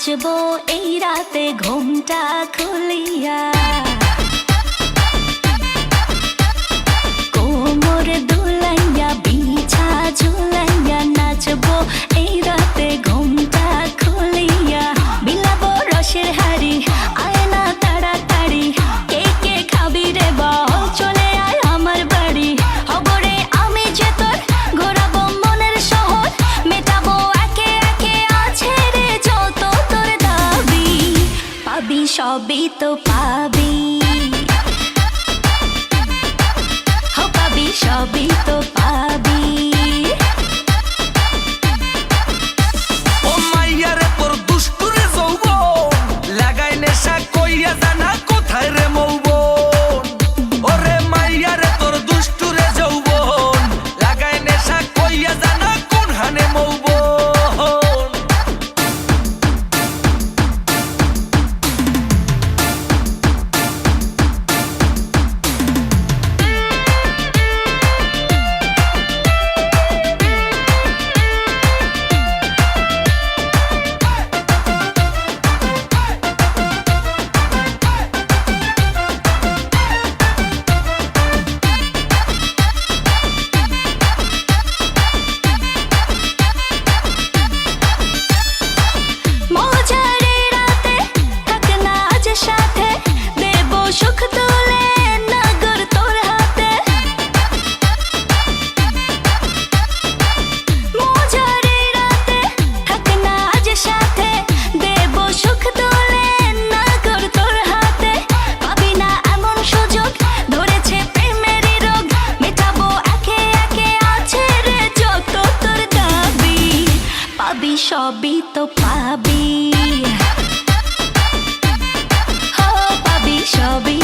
নাচবো এই রাতে ঘুমটা খুলিয়া, কোমর দুলাইয়া বিছা ঝুলাইয়া নাচবো এই রাতে ঘুমটা খুলিয়া। বিলাবো রসের হাড়ি আয় না তাড়াতাড়ি, কে কে খাবি রে বল চলে আয় আমার বাড়ি। হবরে আমি যে তোর ঘোরাবো মনের শহর, মেটাবো একে একে আছে রে যত তোর দাবি। পাবি সবই তো পাবি, পাবি সবই তো পাবি। ও মাইয়া রে তোর দুষ্টুরে যৌবন, লাগাই নেশা কইয়া জানা কোথায় রে মৌবন। ওরে মাইয়া রে তোর দুষ্টুরে যৌবন, লাগাই নেশা কইয়া জানা কোন হানে মৌবন। সবই তো পাবি, পাবি সবই।